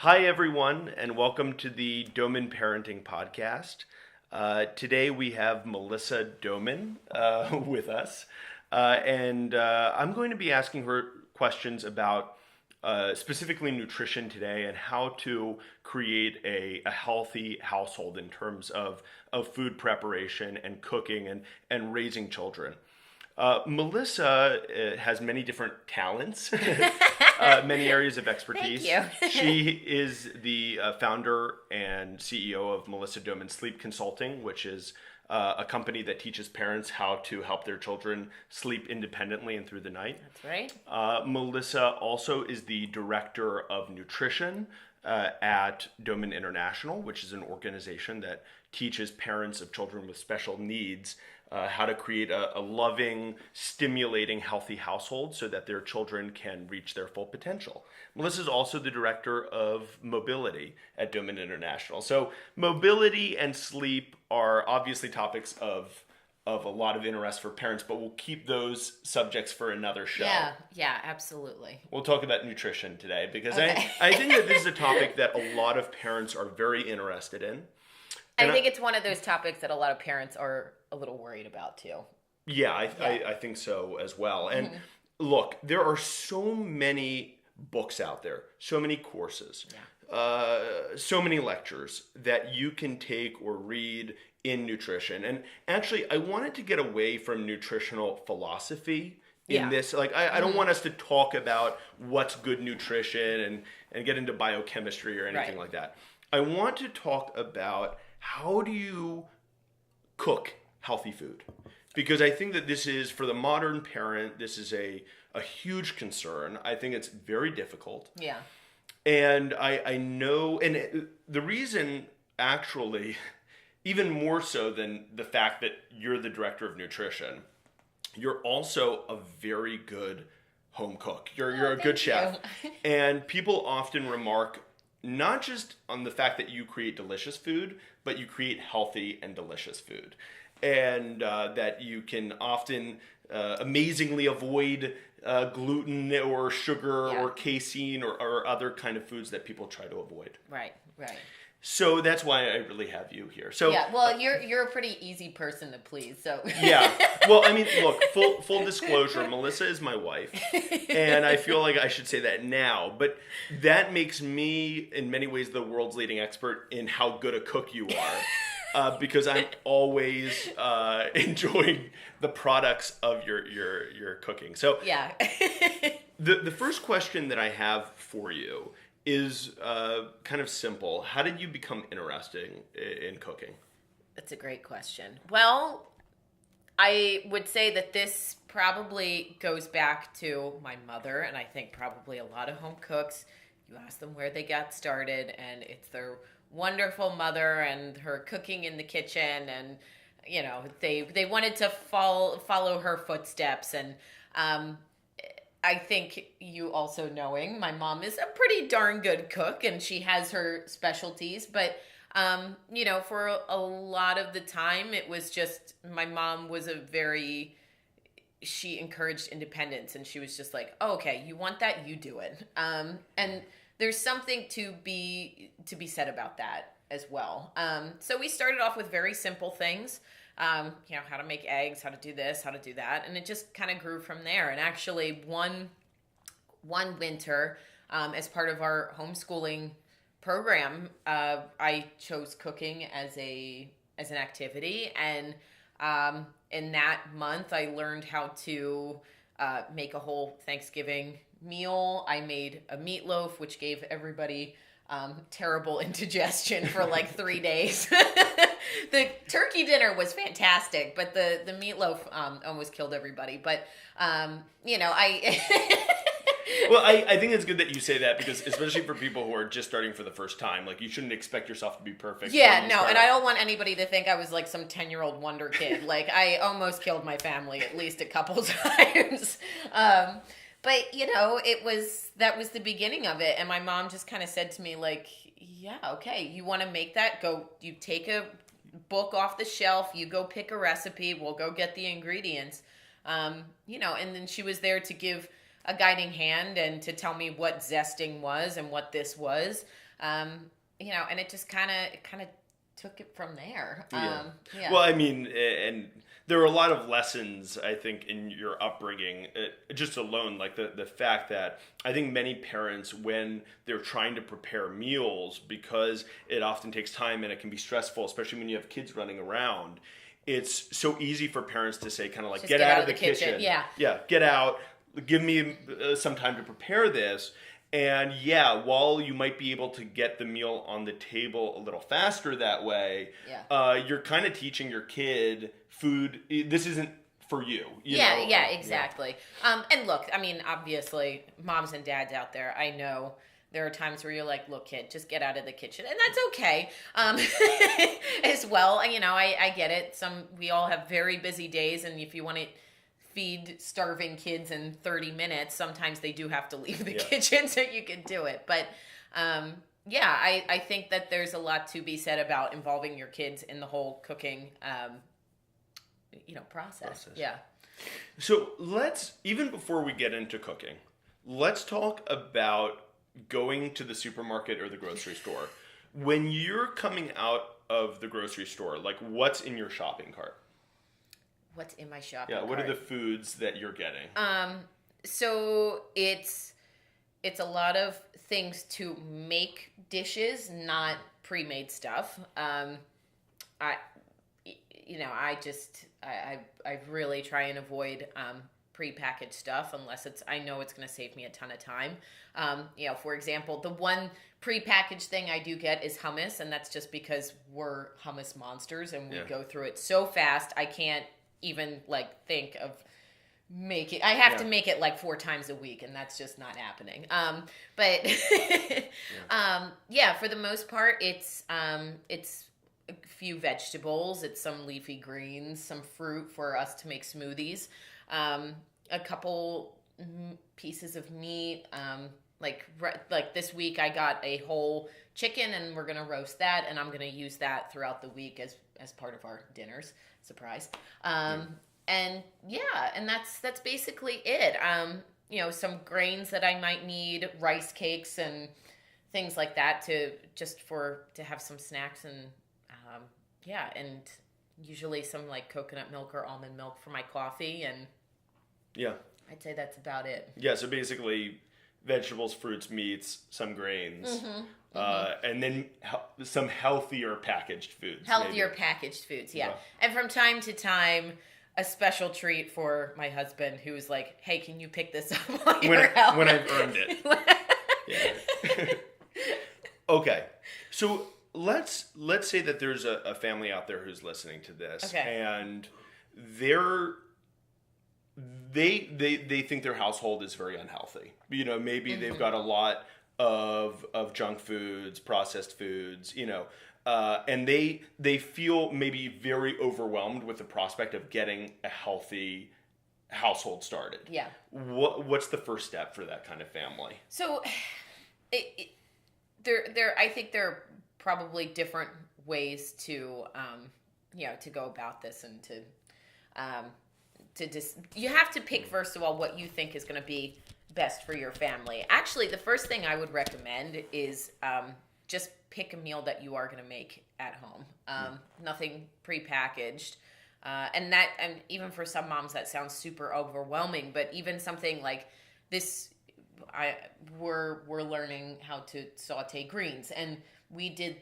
Hi, everyone, and welcome to the Doman Parenting Podcast. Today we have Melissa Doman with us, and I'm going to be asking her questions about specifically nutrition today and how to create a healthy household in terms of food preparation and cooking and raising children. Melissa has many different talents, many areas of expertise. Thank you. She is the founder and CEO of Melissa Doman Sleep Consulting, which is a company that teaches parents how to help their children sleep independently and through the night. That's right. Melissa also is the director of nutrition at Doman International, which is an organization that teaches parents of children with special needs how to create a loving, stimulating, healthy household so that their children can reach their full potential. Melissa is also the director of mobility at Doman International. So mobility and sleep are obviously topics of a lot of interest for parents, but we'll keep those subjects for another show. Yeah, absolutely. We'll talk about nutrition today because Okay. I think that this is a topic that a lot of parents are very interested in. I think it's one of those topics that a lot of parents are a little worried about too. Yeah, I think so as well. And look, there are so many books out there, so many courses, so many lectures that you can take or read in nutrition. And actually, I wanted to get away from nutritional philosophy in this. Like, I don't want us to talk about what's good nutrition and get into biochemistry or anything like that. I want to talk about how do you cook healthy food? Because I think that this is, for the modern parent, this is a huge concern. I think it's very difficult. Yeah. And I know, and the reason actually, even more so than the fact that you're the director of nutrition, you're also a very good home cook. You're a good chef. And people often remark not just on the fact that you create delicious food, but you create healthy and delicious food. And that you can often amazingly avoid gluten or sugar or casein or other kind of foods that people try to avoid. Right. So that's why I really have you here. So Yeah, well, you're a pretty easy person to please, so. Yeah. Well, I mean, look, full disclosure, Melissa is my wife, and I feel like I should say that now, but that makes me, in many ways, the world's leading expert in how good a cook you are, because I'm always enjoying the products of your cooking. So Yeah. the first question that I have for you is kind of simple. How did you become interested in cooking? That's a great question. Well, I would say that this probably goes back to my mother, and I think probably a lot of home cooks. You ask them where they got started, and it's their wonderful mother and her cooking in the kitchen, and you know they wanted to follow her footsteps. And I think you also knowing my mom is a pretty darn good cook, and she has her specialties, but for a lot of the time, it was just, my mom was she encouraged independence, and she was just like, oh, okay, you want that, you do it. And there's something to be said about that as well. So we started off with very simple things, how to make eggs, how to do this, how to do that. And it just kind of grew from there. And actually one winter, as part of our homeschooling program, I chose cooking as an activity, and in that month I learned how to make a whole Thanksgiving meal. I made a meatloaf, which gave everybody terrible indigestion for like 3 days. The turkey dinner was fantastic, but the meatloaf almost killed everybody. But Well, I think it's good that you say that, because especially for people who are just starting for the first time, like, you shouldn't expect yourself to be perfect. Yeah, no, and I don't want anybody to think I was like some 10-year-old wonder kid. Like, I almost killed my family at least a couple times. But, that was the beginning of it. And my mom just kind of said to me, like, yeah, okay, you want to make that? Go, you take a book off the shelf, you go pick a recipe, we'll go get the ingredients. And then she was there to give a guiding hand and to tell me what zesting was and what this was. You know, and it just kind of took it from there. Yeah. Well, I mean, and there are a lot of lessons, I think, in your upbringing, just alone, like the fact that I think many parents, when they're trying to prepare meals, because it often takes time and it can be stressful, especially when you have kids running around, it's so easy for parents to say, kind of like, Just get out of the kitchen. Yeah. Yeah, get out. Give me some time to prepare this. And yeah, while you might be able to get the meal on the table a little faster that way, you're kind of teaching your kid food. This isn't for you. You know? Yeah, exactly. Yeah. And look, I mean, obviously, moms and dads out there, I know there are times where you're like, look, kid, just get out of the kitchen. And that's okay as well. You know, I get it. We all have very busy days. And if you want to feed starving kids in 30 minutes, sometimes they do have to leave the kitchen so you can do it. But I think that there's a lot to be said about involving your kids in the whole cooking process. Yeah. So even before we get into cooking, let's talk about going to the supermarket or the grocery store. When you're coming out of the grocery store, like, what's in your shopping cart? What's in my shopping cart? Yeah, what are the foods that you're getting? So it's a lot of things to make dishes, not pre-made stuff. I really try and avoid pre-packaged stuff unless I know it's going to save me a ton of time. For example, the one pre-packaged thing I do get is hummus, and that's just because we're hummus monsters and we go through it so fast I can't even think of making. I have to make it 4 times a week, and that's just not happening. But for the most part, it's a few vegetables, it's some leafy greens, some fruit for us to make smoothies, a couple pieces of meat. Like this week, I got a whole chicken, and we're gonna roast that, and I'm gonna use that throughout the week as part of our dinners. Surprise. And that's basically it. Some grains that I might need, rice cakes and things like that to have some snacks, and and usually some coconut milk or almond milk for my coffee, and I'd say that's about it. Yeah, so basically vegetables, fruits, meats, some grains, and then some healthier packaged foods. Packaged foods, yeah. And from time to time, a special treat for my husband, who's like, "Hey, can you pick this up while you're out?" When I've earned it. Okay, so let's say that there's a family out there who's listening to this, and they think their household is very unhealthy. Maybe they've got a lot of junk foods, processed foods, and they feel maybe very overwhelmed with the prospect of getting a healthy household started. Yeah. What's the first step for that kind of family? So, I think there are probably different ways to go about this, and you have to pick, first of all, what you think is going to be best for your family. Actually, the first thing I would recommend is just pick a meal that you are going to make at home. Nothing prepackaged. And even for some moms that sounds super overwhelming, but even something like this, we're learning how to saute greens, and we did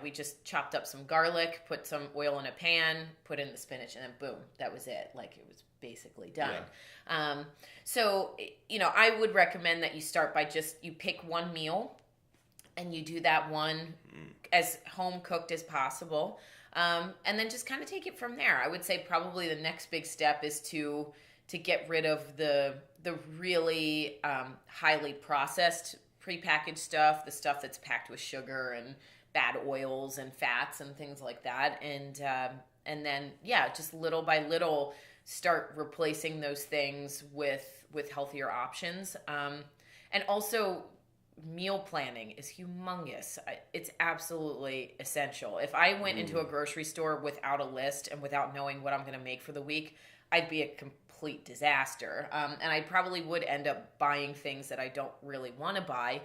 we just chopped up some garlic, put some oil in a pan, put in the spinach, and then boom, that was it. It was basically done. Yeah. I would recommend that you start by you pick one meal, and you do that one as home cooked as possible, and then just kind of take it from there. I would say probably the next big step is to get rid of the really highly processed prepackaged stuff, the stuff that's packed with sugar and bad oils and fats and things like that, and then just little by little start replacing those things with healthier options. And also, meal planning is humongous. It's absolutely essential. If I went into a grocery store without a list and without knowing what I'm going to make for the week, I'd be a complete complete disaster. And I probably would end up buying things that I don't really want to buy,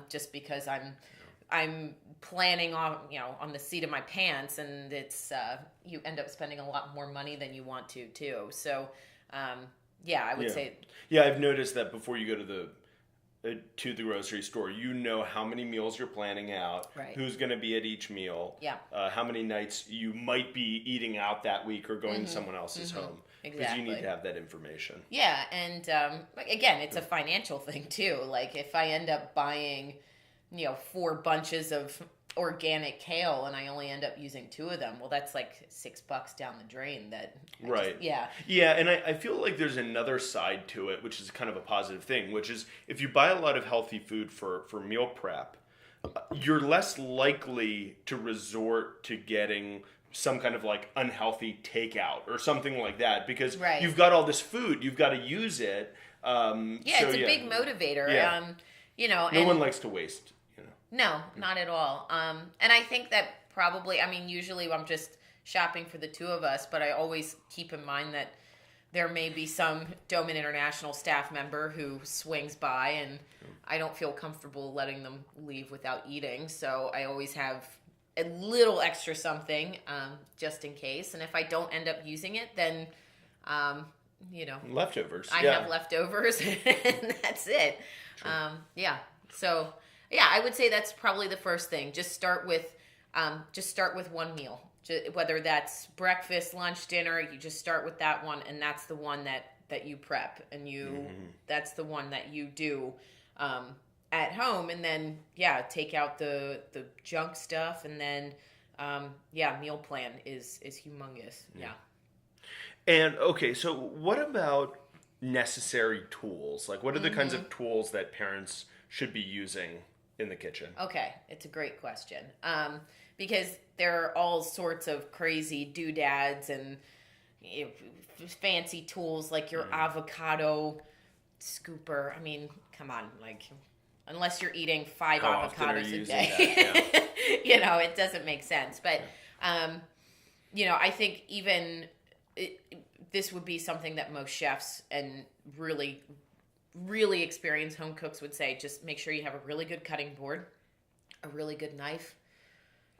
just because I'm planning on, on the seat of my pants, and it's, you end up spending a lot more money than you want to too. So, I would say. Yeah, I've noticed that before you go to the grocery store, how many meals you're planning out, right, who's going to be at each meal, how many nights you might be eating out that week or going to someone else's home. Because exactly. you need to have that information. Yeah, and again, it's a financial thing too. Like if I end up buying, 4 bunches of organic kale and I only end up using 2 of them, well, that's like $6 down the drain. Right. Yeah, and I feel like there's another side to it, which is kind of a positive thing, which is if you buy a lot of healthy food for meal prep, you're less likely to resort to getting some kind of like unhealthy takeout or something like that, because you've got all this food, you've got to use it. It's a big motivator. Yeah. No one likes to waste. No, not at all. And I think that probably, usually I'm just shopping for the 2 of us, but I always keep in mind that there may be some Doman International staff member who swings by, and I don't feel comfortable letting them leave without eating. So I always have a little extra something, just in case. And if I don't end up using it, then, leftovers. I have leftovers, and that's it. So, I would say that's probably the first thing. Just start with one meal. Whether that's breakfast, lunch, dinner, you just start with that one, and that's the one that you prep, and that's the one that you do at home, and then take out the junk stuff, and then meal plan is humongous. Yeah. And okay, so what about necessary tools? Like, what are the kinds of tools that parents should be using in the kitchen? Okay, it's a great question. Because there are all sorts of crazy doodads and fancy tools like your avocado scooper. I mean, come on, like, unless you're eating 5 avocados a day, it doesn't make sense. But, I think even this would be something that most chefs and really, really experienced home cooks would say. Just make sure you have a really good cutting board, a really good knife,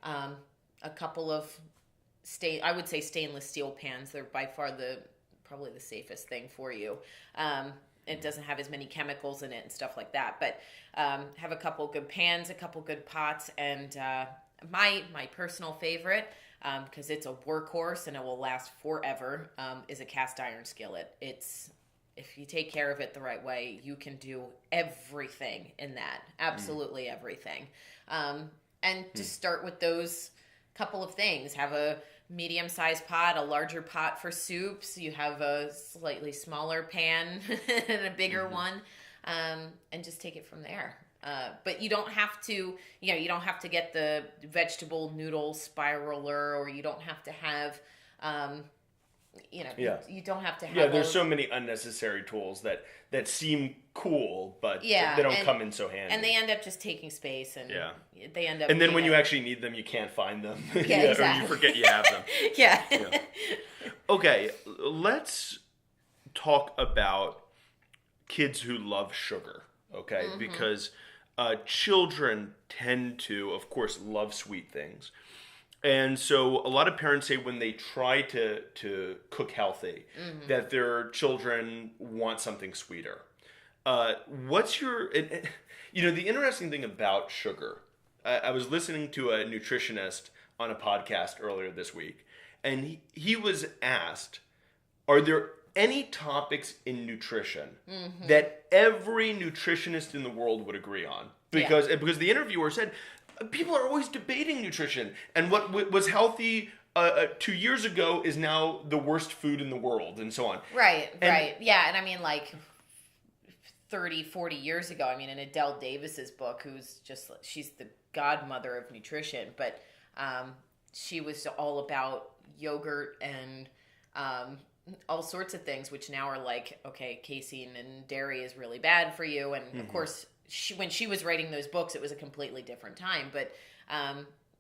a couple of I would say stainless steel pans. They're by far probably the safest thing for you. It doesn't have as many chemicals in it and stuff like that. But have a couple good pans, a couple good pots, and my personal favorite, because it's a workhorse and it will last forever, is a cast iron skillet. If you take care of it the right way, you can do everything in that. Absolutely everything. And just start with those couple of things. Have a medium-sized pot, a larger pot for soups. You have a slightly smaller pan and a bigger one, and just take it from there. But you don't have to, you don't have to get the vegetable noodle spiraler, or you don't have to have, you don't have to have. Yeah, there's so many unnecessary tools that seem cool, but they don't come in so handy. And they end up just taking space, and they end up. And then when you actually need them, you can't find them. Exactly. Or you forget you have them. Yeah. Okay, let's talk about kids who love sugar. Okay, because children tend to, of course, love sweet things. And so a lot of parents say when they try to cook healthy, that their children want something sweeter. What's your, the interesting thing about sugar, I was listening to a nutritionist on a podcast earlier this week, and he was asked, are there any topics in nutrition that every nutritionist in the world would agree on? Because the interviewer said, people are always debating nutrition, and what was healthy 2 years ago is now the worst food in the world, and so on. Right. Yeah, and I mean, like 30, 40 years ago, in Adele Davis's book, she's the godmother of nutrition, but she was all about yogurt and all sorts of things, which now are like, okay, casein and dairy is really bad for you, and of course, when she was writing those books, it was a completely different time. But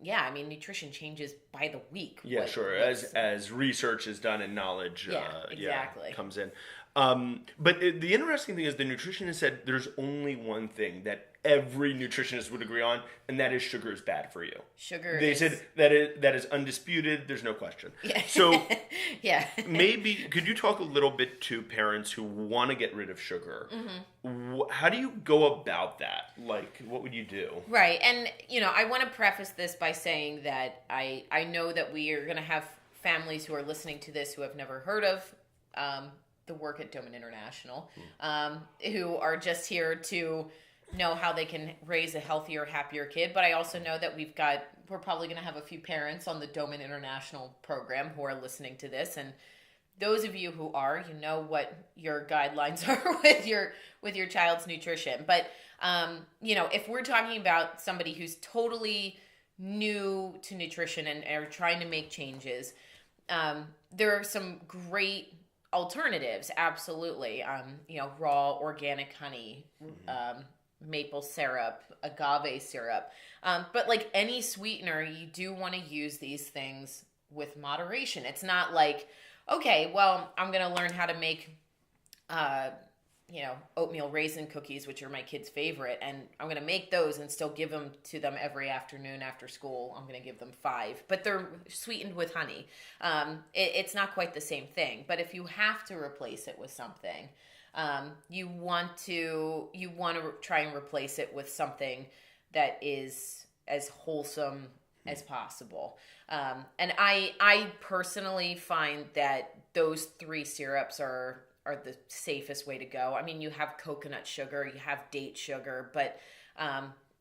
yeah, I mean, nutrition changes by the week. Yeah, sure. As research is done and knowledge exactly. comes in. But the interesting thing is the nutritionist said there's only one thing that every nutritionist would agree on, and that is sugar is bad for you. They said that is undisputed. There's no question. Yeah. So yeah. maybe could you talk a little bit to parents who want to get rid of sugar? Mm-hmm. How do you go about that? Like, what would you do? Right. And, I want to preface this by saying that I know that we are going to have families who are listening to this who have never heard of the work at Doman International, who are just here to know how they can raise a healthier, happier kid. But I also know that we're probably going to have a few parents on the Doman International program who are listening to this. And those of you who are, you know what your guidelines are with your child's nutrition. But, if we're talking about somebody who's totally new to nutrition and are trying to make changes, there are some great alternatives. Absolutely. Raw organic honey, maple syrup, agave syrup. But like any sweetener, you do want to use these things with moderation. It's not like, okay, well, I'm going to learn how to make, oatmeal raisin cookies, which are my kids' favorite, and I'm going to make those and still give them to them every afternoon after school. I'm going to give them 5, but they're sweetened with honey. It's not quite the same thing, but if you have to replace it with something, you want to try and replace it with something that is as wholesome as possible. And I personally find that those 3 syrups are the safest way to go. I mean, you have coconut sugar, you have date sugar, but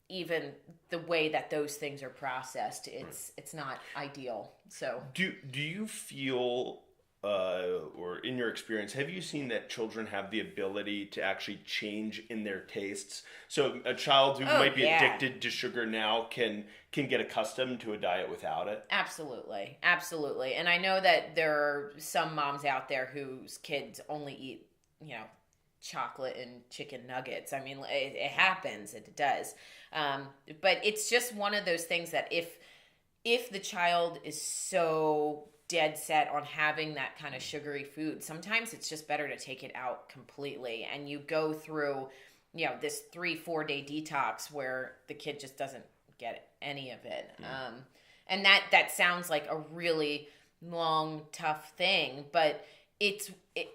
even the way that those things are processed, it's not ideal. So do you feel or in your experience, have you seen that children have the ability to actually change in their tastes? So a child who might be addicted to sugar now can get accustomed to a diet without it? Absolutely. Absolutely. And I know that there are some moms out there whose kids only eat, chocolate and chicken nuggets. I mean, it happens. It does. But it's just one of those things that if the child is so dead set on having that kind of sugary food, sometimes it's just better to take it out completely, and you go through this 3-4 day detox where the kid just doesn't get any of it. And that sounds like a really long, tough thing, but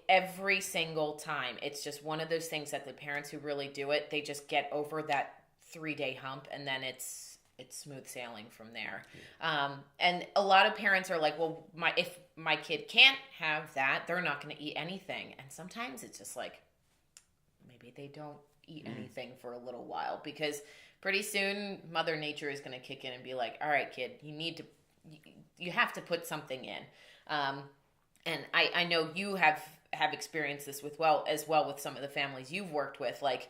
every single time it's just one of those things that the parents who really do it, they just get over that 3-day hump, and then it's smooth sailing from there. And a lot of parents are like, well, if my kid can't have that, they're not going to eat anything. And sometimes it's just like, maybe they don't eat anything for a little while, because pretty soon Mother Nature is going to kick in and be like, all right, kid, you have to put something in. And I know you have experienced this with some of the families you've worked with. Like,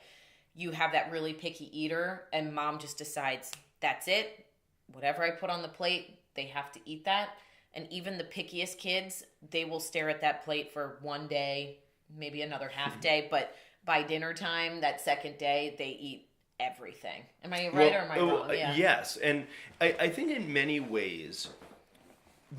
you have that really picky eater, and mom just decides, that's it. Whatever I put on the plate, they have to eat that. And even the pickiest kids, they will stare at that plate for 1 day, maybe another half day. But by dinner time, that second day, they eat everything. Am I right or am I wrong? Yeah. Yes. And I think in many ways,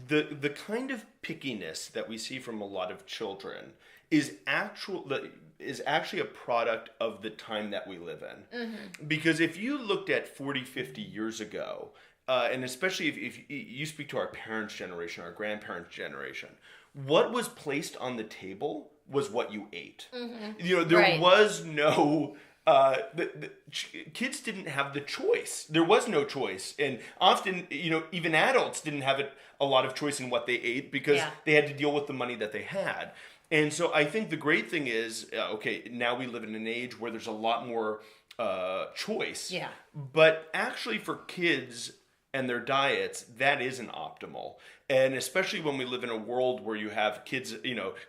the kind of pickiness that we see from a lot of children is actually a product of the time that we live in. Mm-hmm. Because if you looked at 40, 50 years ago, and especially if you speak to our parents' generation, our grandparents' generation, what was placed on the table was what you ate. Mm-hmm. There was no... the kids didn't have the choice. There was no choice. And often, even adults didn't have a lot of choice in what they ate, because they had to deal with the money that they had. And so I think the great thing is, now we live in an age where there's a lot more choice. Yeah. But actually for kids and their diets, that isn't optimal. And especially when we live in a world where you have kids,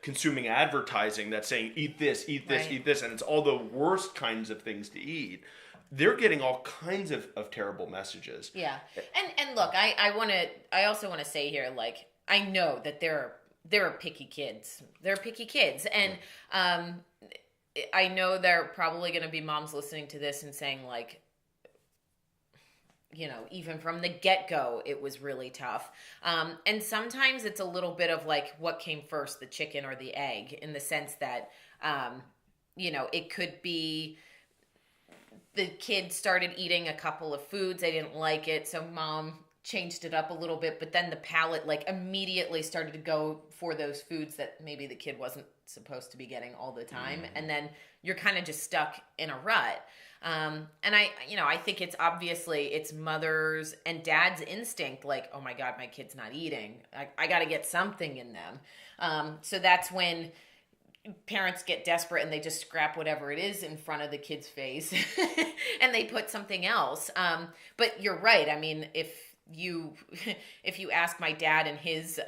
consuming advertising that's saying, eat this, eat this, eat this, and it's all the worst kinds of things to eat. They're getting all kinds of terrible messages. Yeah. And look, I also want to say here, like, I know that there are picky kids. They're picky kids. And I know there are probably going to be moms listening to this and saying, like, even from the get-go, it was really tough. And sometimes it's a little bit of like, what came first, the chicken or the egg, in the sense that, it could be the kid started eating a couple of foods. They didn't like it. So mom changed it up a little bit, but then the palate like immediately started to go for those foods that maybe the kid wasn't supposed to be getting all the time. And then you're kind of just stuck in a rut. And I think it's mother's and dad's instinct. Like, oh my God, my kid's not eating. I got to get something in them. So that's when parents get desperate and they just scrap whatever it is in front of the kid's face and they put something else. But you're right. I mean, if you ask my dad and his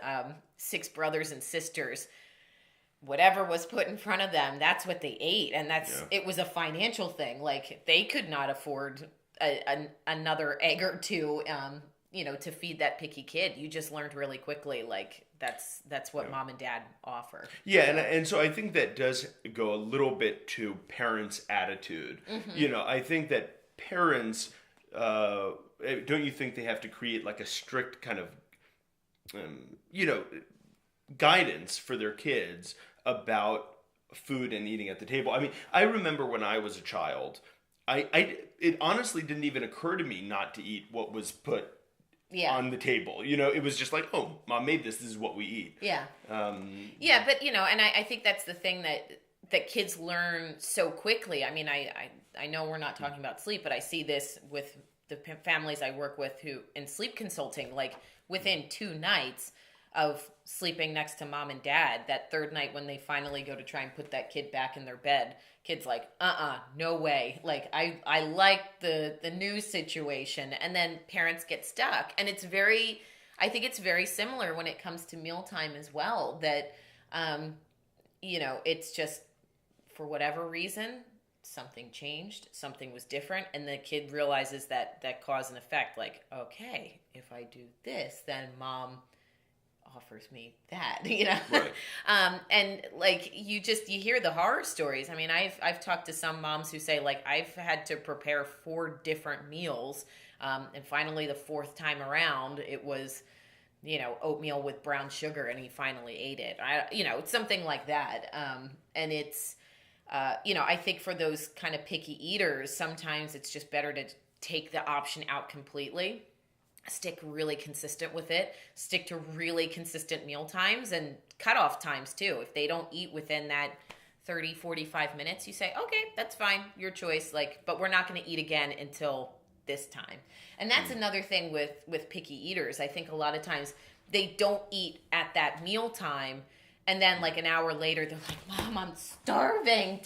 6 brothers and sisters, whatever was put in front of them, that's what they ate. And it was a financial thing. Like, they could not afford another egg or two, to feed that picky kid. You just learned really quickly, like, that's what mom and dad offer. Yeah, and so I think that does go a little bit to parents' attitude. I think that parents, don't you think they have to create like a strict kind of, guidance for their kids about food and eating at the table? I mean, I remember when I was a child, it honestly didn't even occur to me not to eat what was put on the table. It was just like, oh, mom made this is what we eat. Yeah. But and I think that's the thing that kids learn so quickly. I mean, I know we're not talking about sleep, but I see this with the families I work with who in sleep consulting, like within 2 nights of sleeping next to mom and dad, that third night when they finally go to try and put that kid back in their bed, kid's like, no way. Like, I like the new situation. And then parents get stuck. And I think it's very similar when it comes to mealtime as well, that, it's just, for whatever reason, something changed, something was different, and the kid realizes that cause and effect, like, okay, if I do this, then mom offers me that, Right. And like, you hear the horror stories. I mean, I've talked to some moms who say, like, I've had to prepare 4 different meals, and finally the 4th time around it was oatmeal with brown sugar, and he finally ate it. Something like that. And it's I think for those kind of picky eaters, sometimes it's just better to take the option out completely, stick really consistent with it, stick to really consistent meal times and cutoff times too. If they don't eat within that 30, 45 minutes, you say, okay, that's fine, your choice, but we're not going to eat again until this time. And that's another thing with picky eaters. I think a lot of times they don't eat at that meal time, and then like an hour later, they're like, Mom, I'm starving.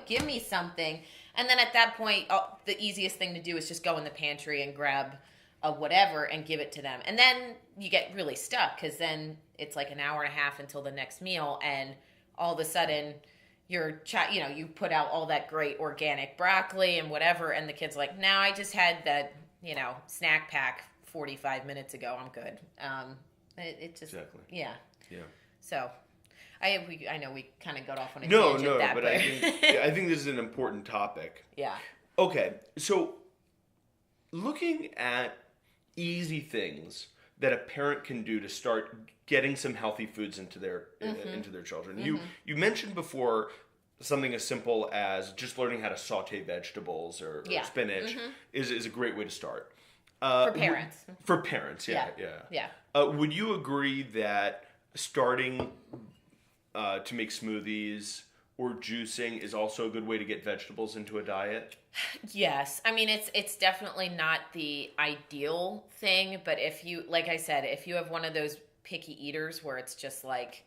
Give me something. And then at that point, the easiest thing to do is just go in the pantry and grab a whatever and give it to them. And then you get really stuck, because then it's like an hour and a half until the next meal. And all of a sudden your you put out all that great organic broccoli and whatever. And the kid's like, no, I just had that, snack pack 45 minutes ago. I'm good. It just, exactly. Yeah. Yeah. So I know we kind of got off on a tangent. No, but I think this is an important topic. Yeah. Okay, so looking at easy things that a parent can do to start getting some healthy foods into their children. Mm-hmm. You mentioned before something as simple as just learning how to saute vegetables or spinach is a great way to start. For parents. For parents, yeah. Would you agree that starting to make smoothies or juicing is also a good way to get vegetables into a diet? Yes. I mean, it's definitely not the ideal thing, but if you, like I said, if you have one of those picky eaters where it's just like,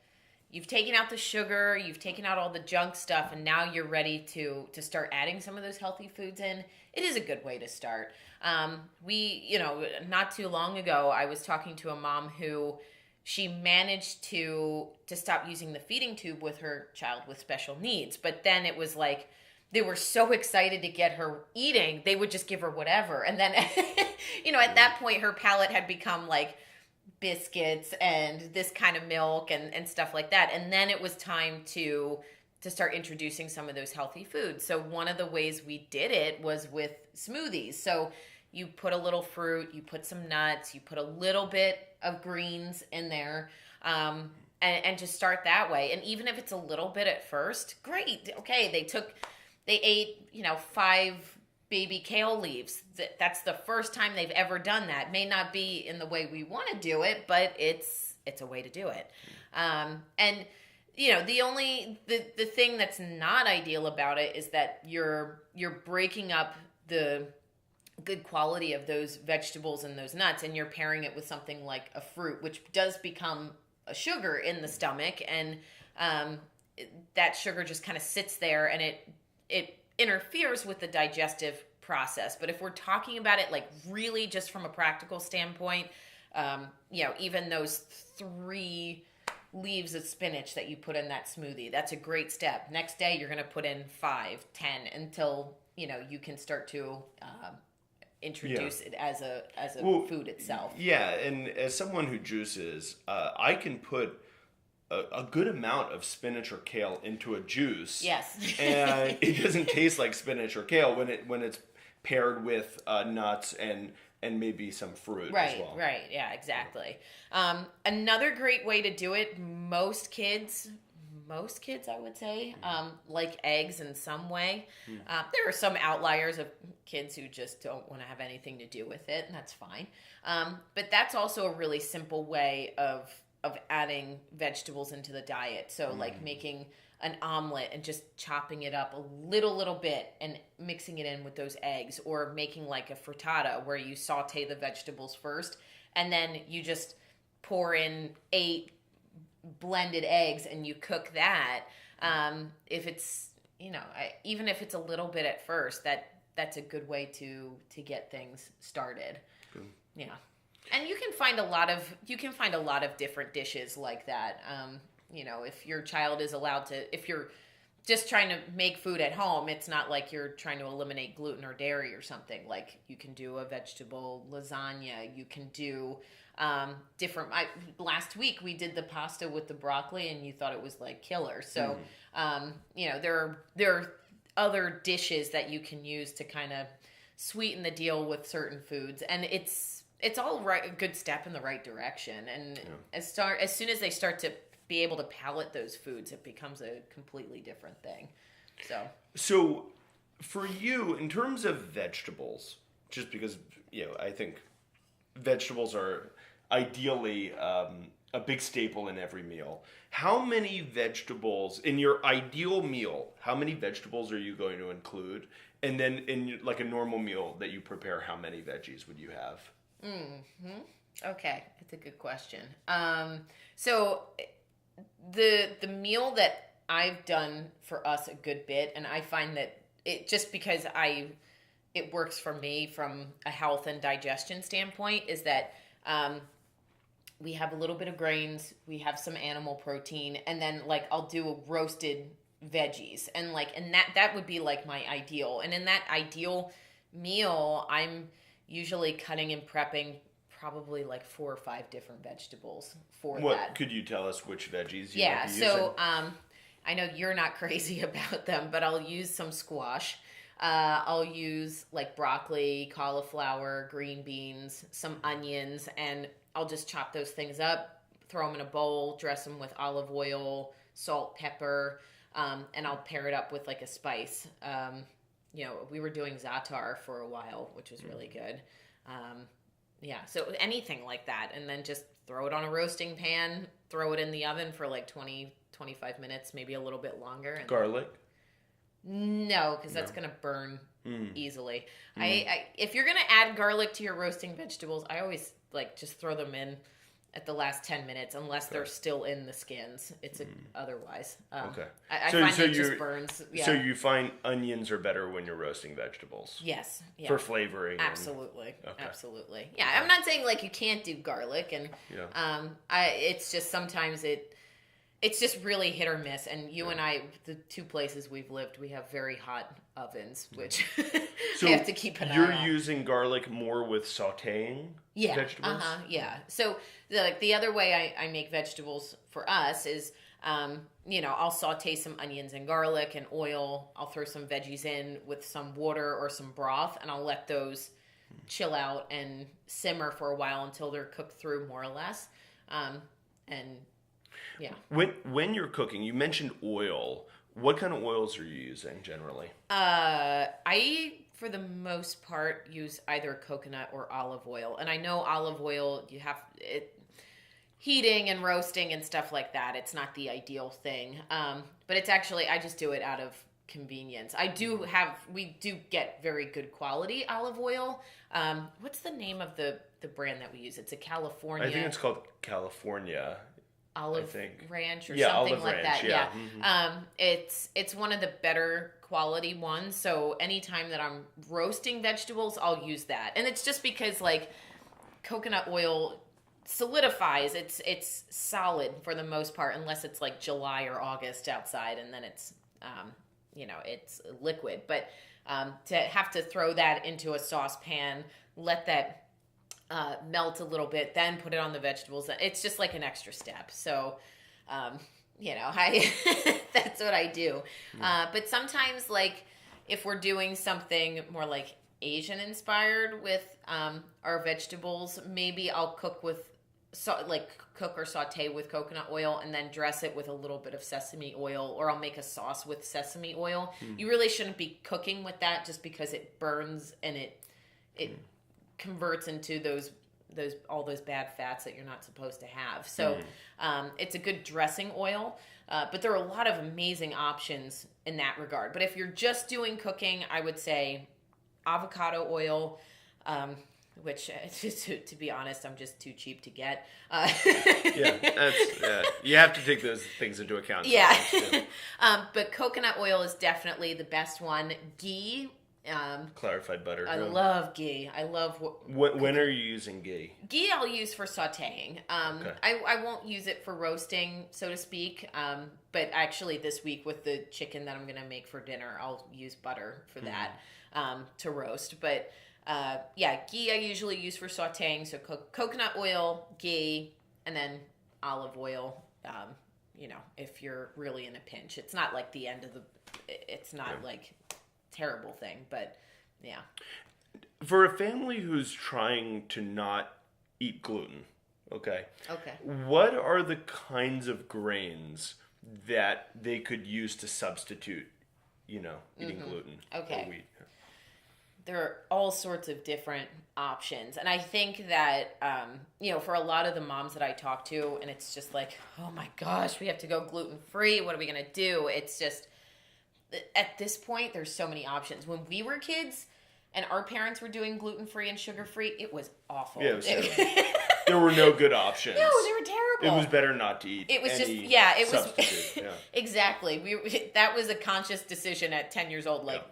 you've taken out the sugar, you've taken out all the junk stuff, and now you're ready to start adding some of those healthy foods in, it is a good way to start. Not too long ago, I was talking to a mom who she managed to stop using the feeding tube with her child with special needs. But then it was like, they were so excited to get her eating, they would just give her whatever. And then, at that point, her palate had become like biscuits and this kind of milk and stuff like that. And then it was time to start introducing some of those healthy foods. So one of the ways we did it was with smoothies. So, you put a little fruit, you put some nuts, you put a little bit of greens in there, and just start that way. And even if it's a little bit at first, great. Okay, they ate, 5 baby kale leaves. That's the first time they've ever done that. May not be in the way we want to do it, but it's a way to do it. And the thing that's not ideal about it is that you're breaking up the good quality of those vegetables and those nuts, and you're pairing it with something like a fruit, which does become a sugar in the stomach, and that sugar just kind of sits there, and it interferes with the digestive process. But if we're talking about it like really just from a practical standpoint, even those 3 leaves of spinach that you put in that smoothie, that's a great step. Next day you're going to put in 5, 10 until you can start to introduce it as a food itself. Yeah, and as someone who juices, I can put a good amount of spinach or kale into a juice. Yes. And it doesn't taste like spinach or kale when it's paired with nuts and maybe some fruit as well. Right, yeah, exactly. Another great way to do it, most kids I would say, like eggs in some way. There are some outliers of kids who just don't want to have anything to do with it, and that's fine. But that's also a really simple way of adding vegetables into the diet. So like making an omelet and just chopping it up a little bit and mixing it in with those eggs, or making like a frittata where you saute the vegetables first and then you just pour in 8 blended eggs and you cook that. If it's, even if it's a little bit at first, that's a good way to get things started. Good. Yeah. And you can find a lot of different dishes like that. If your child is allowed to, if you're just trying to make food at home, it's not like you're trying to eliminate gluten or dairy or something. Like you can do a vegetable lasagna. You can do different. Last week we did the pasta with the broccoli, and you thought it was like killer. So there are other dishes that you can use to kind of sweeten the deal with certain foods, and it's all right, a good step in the right direction. And as soon as they start to be able to palate those foods, it becomes a completely different thing. So for you, in terms of vegetables, just because I think vegetables are ideally a big staple in every meal. How many vegetables in your ideal meal? How many vegetables are you going to include? And then in like a normal meal that you prepare, how many veggies would you have? Okay, that's a good question. So the meal that I've done for us a good bit, and I find that it just because it works for me from a health and digestion standpoint, is that we have a little bit of grains, we have some animal protein, and then like I'll do a roasted veggies, and that would be like my ideal. And in that ideal meal, I'm usually cutting and prepping probably like 4 or 5 different vegetables for that. Could you tell us which veggies you might be using? So I know you're not crazy about them, but I'll use some squash. I'll use like broccoli, cauliflower, green beans, some onions, and I'll just chop those things up, throw them in a bowl, dress them with olive oil, salt, pepper, and I'll pair it up with like a spice. We were doing za'atar for a while, which was really good. So anything like that, and then just throw it on a roasting pan, throw it in the oven for like 20, 25 minutes, maybe a little bit longer. And garlic? No, because that's going to burn easily. If you're going to add garlic to your roasting vegetables, I always like just throw them in at the last 10 minutes, unless they're still in the skins. It's otherwise. Okay. I find it just burns. Yeah. So you find onions are better when you're roasting vegetables? Yes. Yeah. For flavoring? Absolutely. Absolutely. Yeah, I'm not saying like you can't do garlic, and it's just sometimes it's just really hit or miss. And you and I, the 2 places we've lived, we have very hot ovens, which I have to keep an eye on. You're using garlic more with sautéing vegetables? Yeah. So the other way I make vegetables for us is, I'll saute some onions and garlic and oil. I'll throw some veggies in with some water or some broth, and I'll let those chill out and simmer for a while until they're cooked through more or less. And yeah. When you're cooking, you mentioned oil. What kind of oils are you using generally? I, for the most part, use either coconut or olive oil. And I know olive oil, you have it heating and roasting and stuff like that. It's not the ideal thing. But it's actually, I just do it out of convenience. We do get very good quality olive oil. What's the name of the brand that we use? It's a California. I think it's called California. Olive Ranch or yeah, something Olive like Ranch, that. yeah. Mm-hmm. It's one of the better quality ones. So anytime that I'm roasting vegetables, I'll use that. And it's just because like coconut oil solidifies. It's solid for the most part, unless it's like July or August outside, and then it's it's liquid. But to have to throw that into a saucepan, let that melt a little bit, then put it on the vegetables. It's just like an extra step. So, I that's what I do. But sometimes, like, if we're doing something more like Asian inspired with our vegetables, maybe I'll cook or saute with coconut oil and then dress it with a little bit of sesame oil, or I'll make a sauce with sesame oil. You really shouldn't be cooking with that just because it burns and it converts into all those bad fats that you're not supposed to have. So it's a good dressing oil, but there are a lot of amazing options in that regard. But if you're just doing cooking, I would say avocado oil, which, to be honest, I'm just too cheap to get. You have to take those things into account. Yeah. But coconut oil is definitely the best one. Ghee. Clarified butter. I love ghee. I love. When are you using ghee? Ghee I'll use for sautéing. Okay. I won't use it for roasting, so to speak. But actually this week with the chicken that I'm going to make for dinner, I'll use butter for that to roast. But ghee I usually use for sautéing. So coconut oil, ghee, and then olive oil. If you're really in a pinch, it's not like the end of it's not like terrible thing, but yeah. For a family who's trying to not eat gluten, okay, what are the kinds of grains that they could use to substitute, eating gluten or wheat? There are all sorts of different options, and I think that for a lot of the moms that I talk to, and it's just like, oh my gosh, we have to go gluten-free, what are we gonna do? It's just, at this point, there's so many options. When we were kids and our parents were doing gluten-free and sugar-free, it was awful. Yeah, there were no good options. No, they were terrible. It was better not to eat. It was any it was substitute. Yeah. Exactly. That was a conscious decision at 10 years old. Like,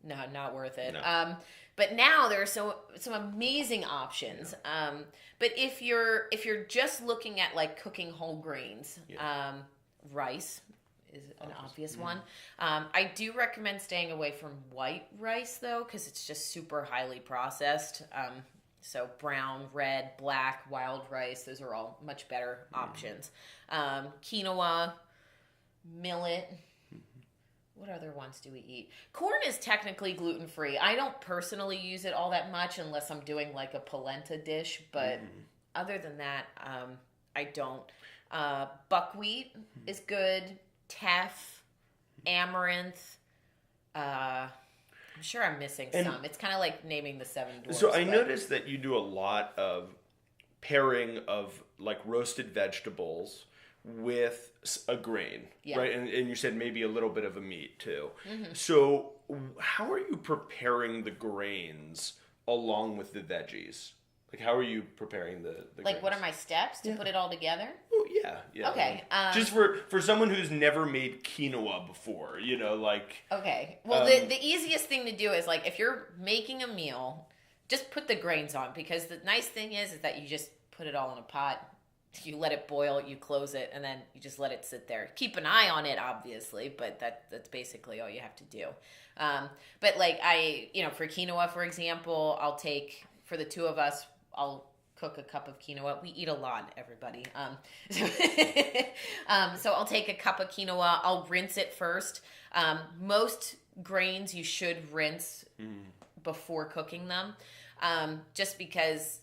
no, not worth it. No. But now there are some amazing options. Yeah. But if you're just looking at like cooking whole grains, rice is an obvious one. I do recommend staying away from white rice though, because it's just super highly processed. So brown, red, black, wild rice, those are all much better options. Quinoa, millet. What other ones do we eat? Corn is technically gluten-free. I don't personally use it all that much unless I'm doing like a polenta dish, but other than that, I don't. Buckwheat is good. Teff, amaranth. I'm sure I'm missing some. It's kind of like naming the seven dwarfs. So I noticed that you do a lot of pairing of like roasted vegetables with a grain, right? And you said maybe a little bit of a meat too. So how are you preparing the grains along with the veggies? Like, how are you preparing the like, grains? What are my steps to put it all together? Oh, yeah. Okay. Just for someone who's never made quinoa before, like... Okay. Well, the easiest thing to do is, like, if you're making a meal, just put the grains on, because the nice thing is that you just put it all in a pot, you let it boil, you close it, and then you just let it sit there. Keep an eye on it, obviously, but that's basically all you have to do. But, like, for quinoa, for example, I'll take, for the two of us, I'll cook a cup of quinoa. We eat a lot, everybody. So I'll take a cup of quinoa. I'll rinse it first. Most grains you should rinse before cooking them. just because,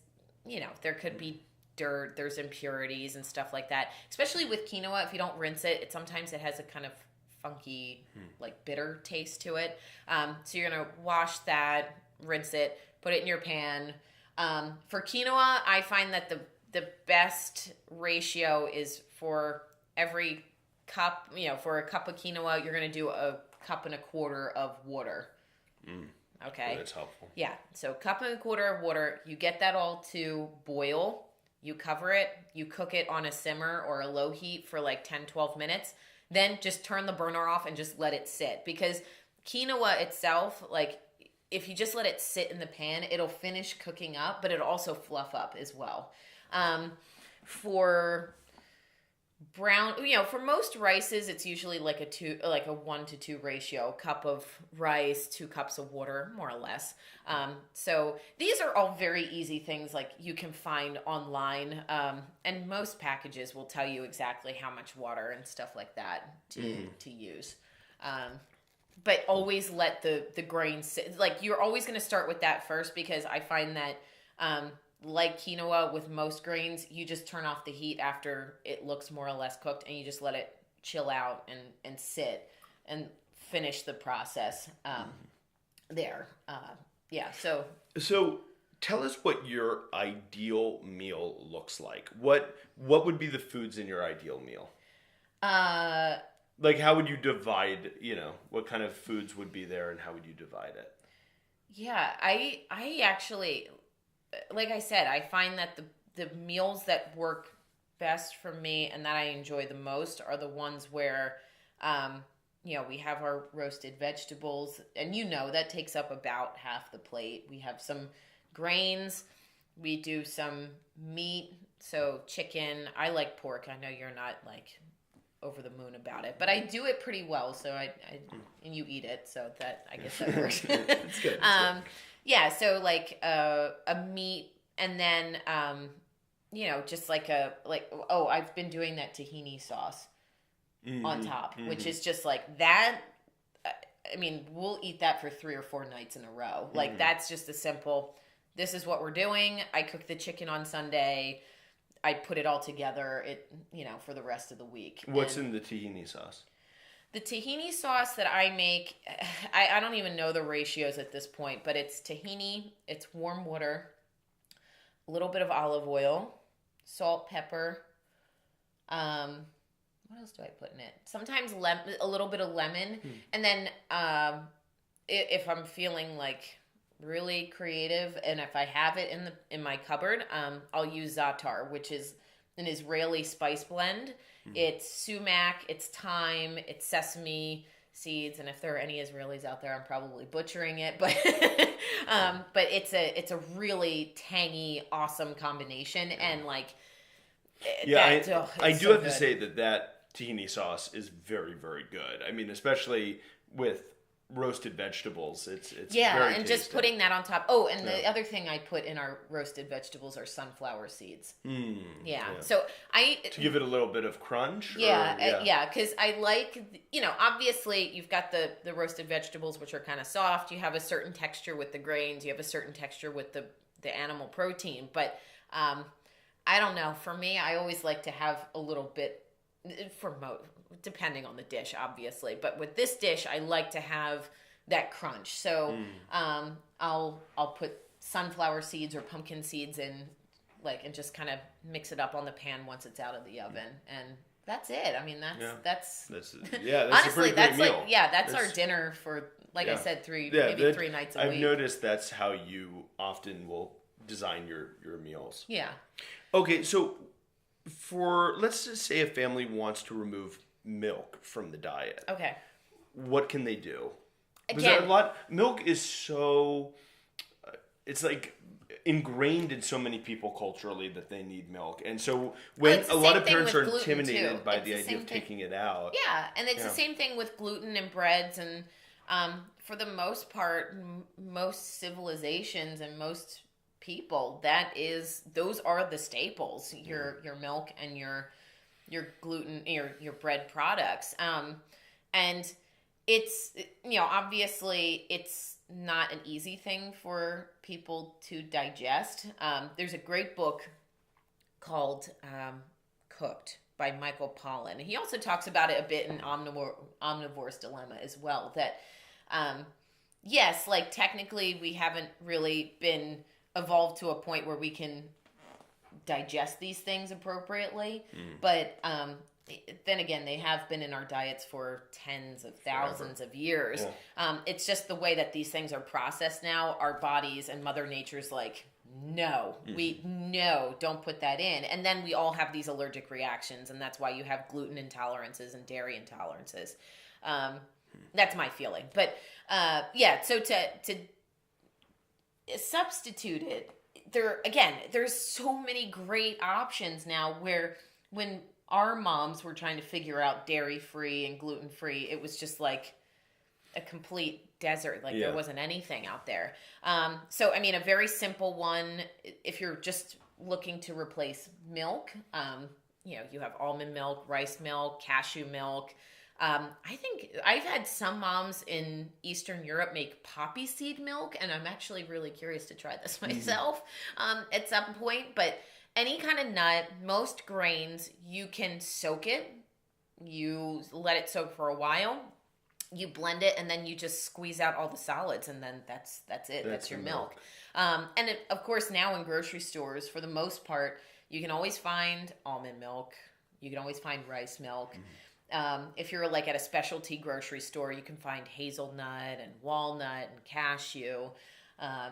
there could be dirt, there's impurities and stuff like that. Especially with quinoa, if you don't rinse it, sometimes it has a kind of funky, like bitter taste to it. So you're going to wash that, rinse it, put it in your pan. For quinoa, I find that the best ratio is for every cup, for a cup of quinoa, you're going to do a cup and a quarter of water. Okay. That's helpful. Yeah. So cup and a quarter of water, you get that all to boil, you cover it, you cook it on a simmer or a low heat for like 10, 12 minutes. Then just turn the burner off and just let it sit. Because quinoa itself, like if you just let it sit in the pan, it'll finish cooking up, but it'll also fluff up as well. For brown, for most rices, it's usually like a 1 to 2 ratio. Cup of rice, 2 cups of water, more or less. So these are all very easy things like you can find online. And most packages will tell you exactly how much water and stuff like that to use. But always let the grains sit. Like you're always going to start with that first, because I find that like quinoa with most grains, you just turn off the heat after it looks more or less cooked, and you just let it chill out and sit and finish the process there. So tell us what your ideal meal looks like. What would be the foods in your ideal meal? Like how would you divide, what kind of foods would be there and how would you divide it? Yeah, I actually, like I said, I find that the meals that work best for me and that I enjoy the most are the ones where, we have our roasted vegetables, and that takes up about half the plate. We have some grains, we do some meat, so chicken. I like pork. I know you're not like over the moon about it, but I do it pretty well. So and you eat it, so that I guess that works. It's good. Yeah, so like a meat, and then just I've been doing that tahini sauce on top, which is just like that. I mean, we'll eat that for 3 or 4 nights in a row. Like that's just a simple. This is what we're doing. I cook the chicken on Sunday. I put it all together. For the rest of the week. What's in the tahini sauce? The tahini sauce that I make, I don't even know the ratios at this point, but it's tahini, it's warm water, a little bit of olive oil, salt, pepper. What else do I put in it? Sometimes a little bit of lemon. And then if I'm feeling like really creative, and if I have it in my cupboard, I'll use za'atar, which is an Israeli spice blend. It's sumac, it's thyme, it's sesame seeds, and if there are any Israelis out there, I'm probably butchering it, but it's a really tangy, awesome combination, and like I do have to say that tahini sauce is very, very good. I mean, especially with roasted vegetables, it's very and tasty. just putting that on top. Oh, and the other thing I put in our roasted vegetables are sunflower seeds. So to give it a little bit of crunch. Because I like, obviously you've got the roasted vegetables, which are kind of soft. You have a certain texture with the grains. You have a certain texture with the animal protein. But I don't know. For me, I always like to have a little bit depending on the dish, obviously. But with this dish, I like to have that crunch. So I'll put sunflower seeds or pumpkin seeds in, and just kind of mix it up on the pan once it's out of the oven, and that's it. I mean, that's honestly, a pretty that's great like meal. That's our dinner for, I said, maybe 3 nights a week. I've noticed that's how you often will design your meals. Yeah. Okay, so let's just say a family wants to remove milk from the diet. Okay. What can they do? Again, milk is so, it's like ingrained in so many people culturally that they need milk. And so when a lot of parents are intimidated by the idea of taking it out. Yeah, and it's the same thing with gluten and breads, and for the most part, most civilizations and most people, those are the staples. Your milk and your gluten, your bread products, and it's obviously it's not an easy thing for people to digest. There's a great book called Cooked by Michael Pollan. He also talks about it a bit in Omnivore's Dilemma as well, that yes, like technically we haven't really been evolved to a point where we can digest these things appropriately, but then again, they have been in our diets for tens of thousands of years. Yeah. It's just the way that these things are processed now. Our bodies and Mother Nature's like, no, don't put that in. And then we all have these allergic reactions, and that's why you have gluten intolerances and dairy intolerances. That's my feeling. But so to substitute it, there's so many great options now where when our moms were trying to figure out dairy-free and gluten-free, it was just like a complete desert. Like there wasn't anything out there. So, I mean, a very simple one, if you're just looking to replace milk, you have almond milk, rice milk, cashew milk. I think I've had some moms in Eastern Europe make poppy seed milk, and I'm actually really curious to try this myself at some point. But any kind of nut, most grains, you can soak it. You let it soak for a while. You blend it, and then you just squeeze out all the solids, and then that's it. That's your milk. Of course, now in grocery stores, for the most part, you can always find almond milk. You can always find rice milk. If you're like at a specialty grocery store, you can find hazelnut and walnut and cashew.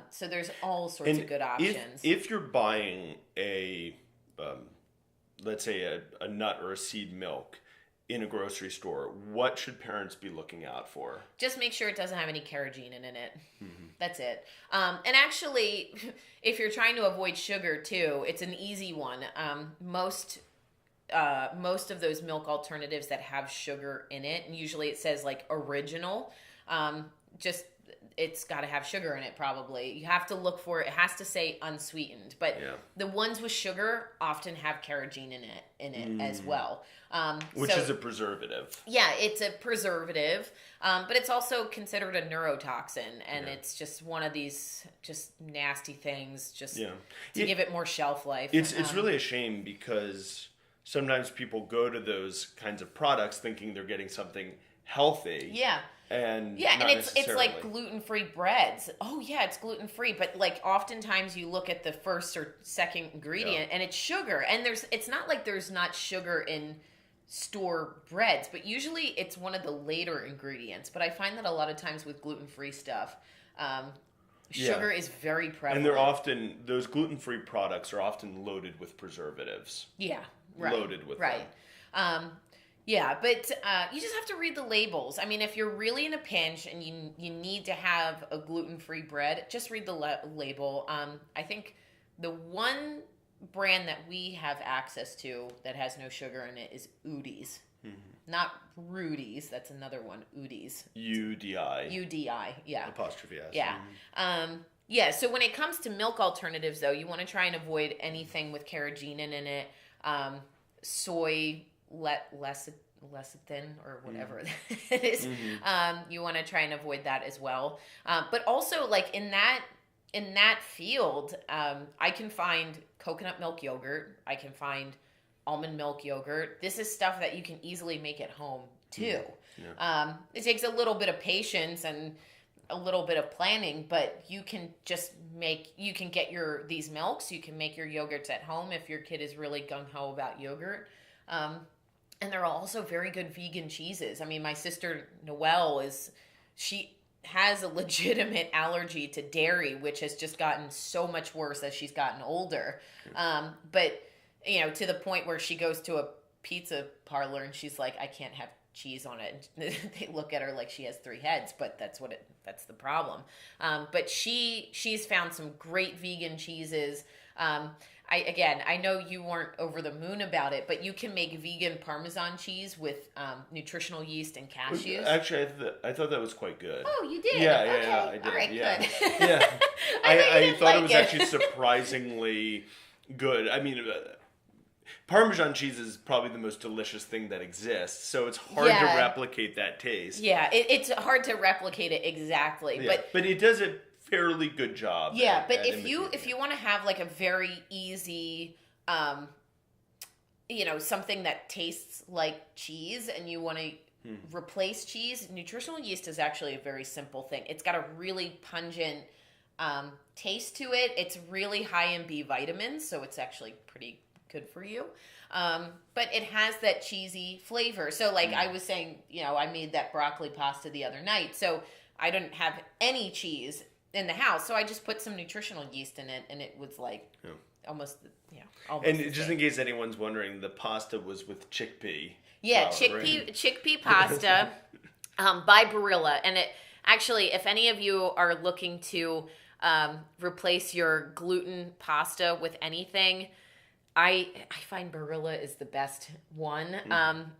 So there's all sorts of good options. If you're buying let's say a nut or a seed milk in a grocery store, what should parents be looking out for? Just make sure it doesn't have any carrageenan in it. That's it. And actually, if you're trying to avoid sugar too, it's an easy one. Most of those milk alternatives that have sugar in it, and usually it says like original, it's got to have sugar in it probably. You have to look for it. It has to say unsweetened. But the ones with sugar often have carrageenan in it as well. Which is a preservative. Yeah, it's a preservative. But it's also considered a neurotoxin. And it's just one of these just nasty things to give it more shelf life. It's really a shame because sometimes people go to those kinds of products thinking they're getting something healthy. Yeah. And it's like gluten-free breads. Oh yeah, it's gluten-free, but like oftentimes you look at the first or second ingredient and it's sugar. And it's not like there's not sugar in store breads, but usually it's one of the later ingredients. But I find that a lot of times with gluten-free stuff, sugar is very prevalent. And those gluten-free products are often loaded with preservatives. Yeah, right. Loaded with them. But you just have to read the labels. I mean, if you're really in a pinch and you need to have a gluten-free bread, just read the label. I think the one brand that we have access to that has no sugar in it is Udi's. Not Rudy's. That's another one. Udi's. UDI. Yeah. Apostrophe S. Yeah. So when it comes to milk alternatives, though, you want to try and avoid anything with carrageenan in it. Soy lecithin or whatever it is. You want to try and avoid that as well. But also, like in that field, I can find coconut milk yogurt. I can find almond milk yogurt. This is stuff that you can easily make at home too. It takes a little bit of patience and a little bit of planning, but you can get these milks. You can make your yogurts at home if your kid is really gung-ho about yogurt. And there are also very good vegan cheeses. I mean, my sister Noelle she has a legitimate allergy to dairy, which has just gotten so much worse as she's gotten older. But to the point where she goes to a pizza parlor and she's like, I can't have cheese on it. And they look at her like she has 3 heads, but that's the problem. But she's found some great vegan cheeses. I know you weren't over the moon about it, but you can make vegan Parmesan cheese with nutritional yeast and cashews. Actually, I thought that was quite good. Oh, you did? Yeah, okay. I did. All right, good. I thought it was actually surprisingly good. I mean, Parmesan cheese is probably the most delicious thing that exists, so it's hard to replicate that taste. Yeah, it's hard to replicate it exactly, but it does a fairly good job. Yeah, but if you want to have like a very easy, something that tastes like cheese, and you want to replace cheese, nutritional yeast is actually a very simple thing. It's got a really pungent taste to it. It's really high in B vitamins, so it's actually pretty good for you. But it has that cheesy flavor. So like I was saying, I made that broccoli pasta the other night. So I didn't have any cheese in the house. So I just put some nutritional yeast in it, and it was like almost. And just in case anyone's wondering, the pasta was with chickpea. Yeah, chickpea pasta by Barilla. And it actually, if any of you are looking to replace your gluten pasta with anything, I find Barilla is the best one.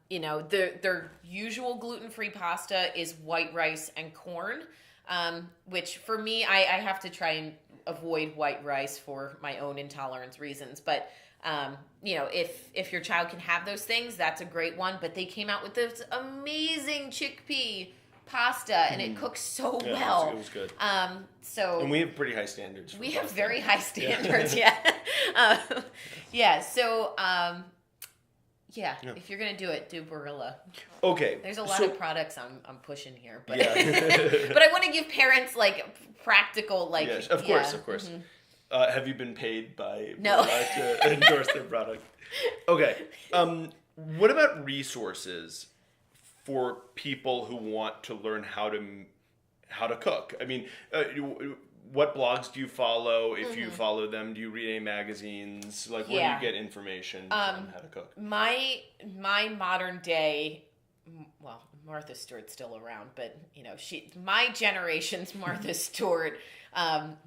Their usual gluten-free pasta is white rice and corn, which for me, I have to try and avoid white rice for my own intolerance reasons. But, if your child can have those things, that's a great one. But they came out with this amazing chickpea pasta, and it cooks so well. It was good. And we have pretty high standards. We have very high standards. If you're gonna do it, do Barilla. Okay. There's a lot of products I'm pushing here, but but I want to give parents like practical Yes, of course. Mm-hmm. Have you been paid by No to endorse their product? Okay. What about resources for people who want to learn how to cook? I mean, what blogs do you follow? If you follow them, do you read any magazines? Like, where do you get information on how to cook? My modern day, well, Martha Stewart's still around, but my generation's Martha Stewart.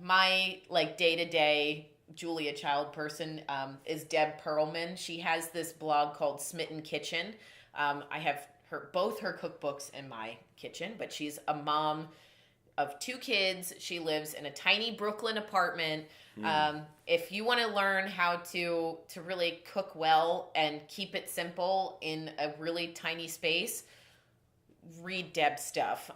My like day-to-day Julia Child person is Deb Perlman. She has this blog called Smitten Kitchen. I have both her cookbooks in my kitchen, but she's a mom of 2 kids. She lives in a tiny Brooklyn apartment. If you want to learn how to really cook well and keep it simple in a really tiny space, read Deb's stuff.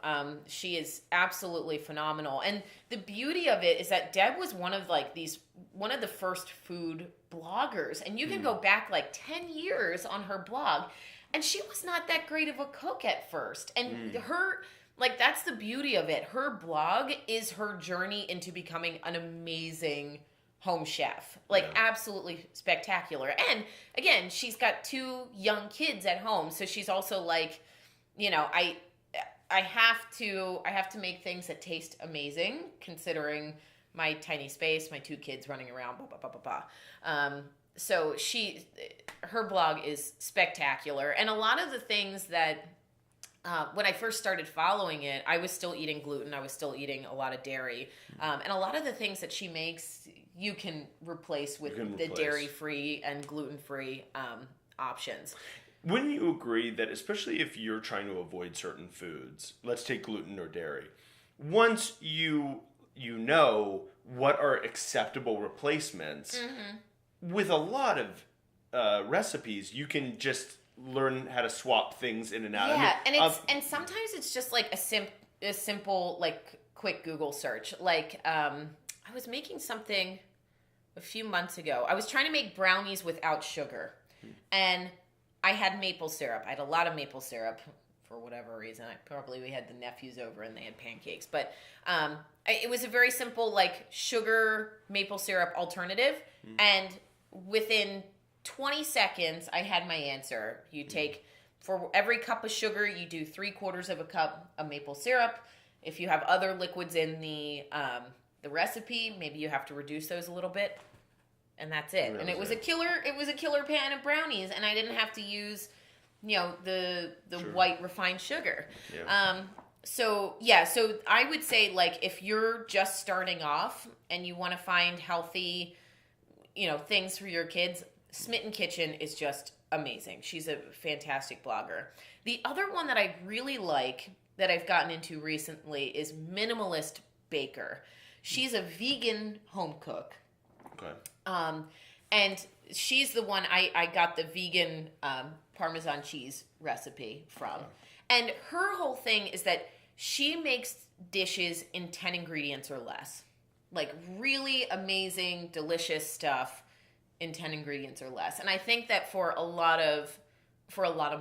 She is absolutely phenomenal. And the beauty of it is that Deb was one of the first food bloggers. And you can go back like 10 years on her blog. And she was not that great of a cook at first. And that's the beauty of it. Her blog is her journey into becoming an amazing home chef. Absolutely spectacular. And again, she's got 2 young kids at home. So she's also like, I have to make things that taste amazing considering my tiny space, my 2 kids running around, blah, blah, blah, blah, blah. So her blog is spectacular. And a lot of the things that, when I first started following it, I was still eating gluten. I was still eating a lot of dairy. And a lot of the things that she makes, you can replace with the dairy-free and gluten-free options. Wouldn't you agree that, especially if you're trying to avoid certain foods, let's take gluten or dairy, once you know what are acceptable replacements, with a lot of recipes, you can just learn how to swap things in and out. Yeah, and sometimes it's just like a simple like quick Google search. Like I was making something a few months ago. I was trying to make brownies without sugar, and I had maple syrup. I had a lot of maple syrup for whatever reason. We had the nephews over and they had pancakes, but it was a very simple like sugar maple syrup alternative, and within 20 seconds, I had my answer. You take, for every cup of sugar, you do 3/4 of a cup of maple syrup. If you have other liquids in the recipe, maybe you have to reduce those a little bit, and that's it. And it was a killer pan of brownies, and I didn't have to use, the white refined sugar. Yeah. So I would say, like, if you're just starting off and you want to find healthy, things for your kids, Smitten Kitchen is just amazing. She's a fantastic blogger. The other one that I really like that I've gotten into recently is Minimalist Baker. She's a vegan home cook. Okay. And she's the one I got the vegan Parmesan cheese recipe from. And her whole thing is that she makes dishes in 10 ingredients or less. Like really amazing, delicious stuff in 10 ingredients or less. And I think that for a lot of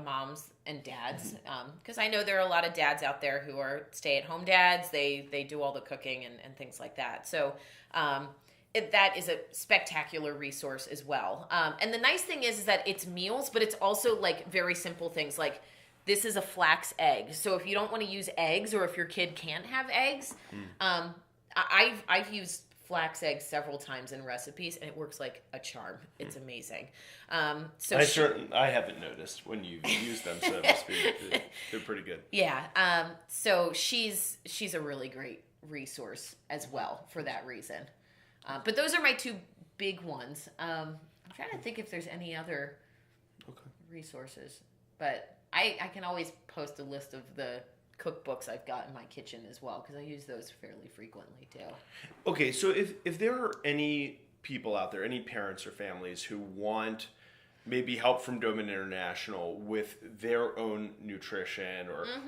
moms and dads, because I know there are a lot of dads out there who are stay-at-home dads. They do all the cooking and things like that. So that is a spectacular resource as well. And the nice thing is that it's meals, but it's also like very simple things like this is a flax egg. So if you don't want to use eggs, or if your kid can't have eggs, I've used flax eggs several times in recipes, and it works like a charm. It's amazing. So I haven't noticed when you've used them, so it must be, they're pretty good. Yeah. So she's a really great resource as well for that reason. But those are my two big ones. I'm trying to think if there's any other resources, but I can always post a list of the cookbooks I've got in my kitchen as well, because I use those fairly frequently too. Okay, so if there are any people out there, any parents or families who want maybe help from Doman International with their own nutrition,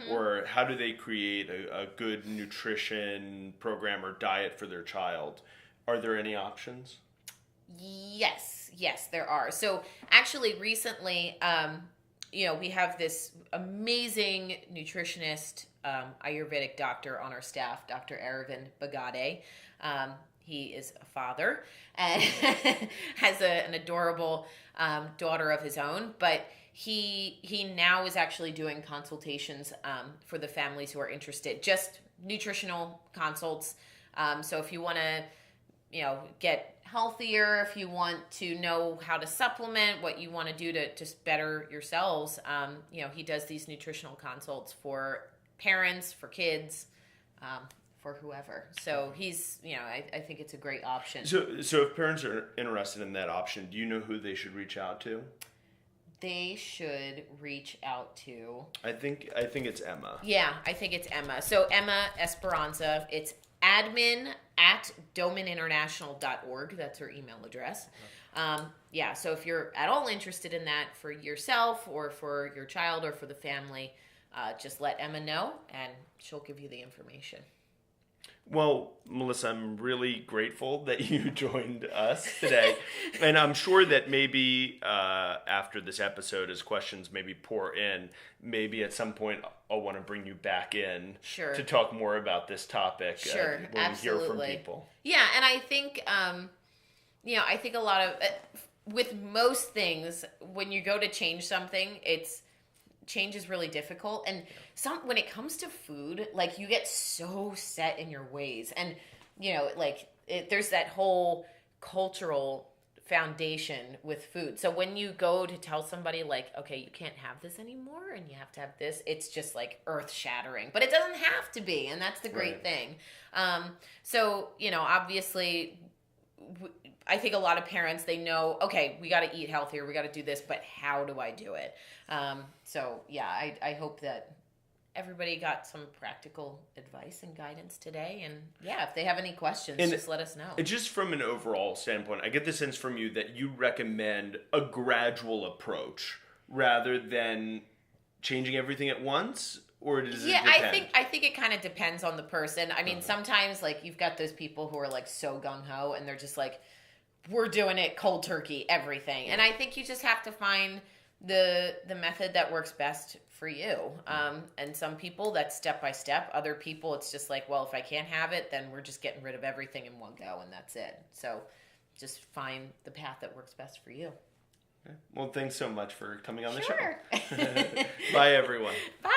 or how do they create a good nutrition program or diet for their child, are there any options? Yes, there are. So actually recently, we have this amazing nutritionist, Ayurvedic doctor on our staff, Dr. Aravind Bagade. He is a father and has an adorable daughter of his own, but he now is actually doing consultations for the families who are interested, just nutritional consults. So if you want to, get healthier, if you want to know how to supplement, what you want to do to just better yourselves, he does these nutritional consults for parents, for kids, for whoever. So he's, I think it's a great option. So if parents are interested in that option, do you know who they should reach out to? They should reach out to... I think it's Emma. Yeah, I think it's Emma. So Emma Esperanza, it's admin@domaninternational.org. That's her email address. So if you're at all interested in that for yourself or for your child or for the family, just let Emma know and she'll give you the information. Well, Melissa, I'm really grateful that you joined us today. And I'm sure that maybe after this episode, as questions maybe pour in, maybe at some point I'll want to bring you back in to talk more about this topic when absolutely. we hear from people. Yeah, and I think, I think a lot of, with most things, when you go to change something, change is really difficult, and when it comes to food, like you get so set in your ways, and there's that whole cultural foundation with food. So when you go to tell somebody like, okay, you can't have this anymore and you have to have this, it's just like earth shattering, but it doesn't have to be, and that's the great thing. Obviously I think a lot of parents, they know, okay, we got to eat healthier, we got to do this, but how do I do it? I hope that everybody got some practical advice and guidance today. And if they have any questions, just let us know. Just from an overall standpoint, I get the sense from you that you recommend a gradual approach rather than changing everything at once. Or does it depend? I think it kind of depends on the person. I mean, sometimes like you've got those people who are like so gung-ho and they're just like, we're doing it cold turkey, everything. And I think you just have to find the method that works best for you. And some people that's step by step. Other people it's just like, well, if I can't have it, then we're just getting rid of everything in one go and that's it. So just find the path that works best for you. Okay. Well, thanks so much for coming on the show. Bye, everyone. Bye.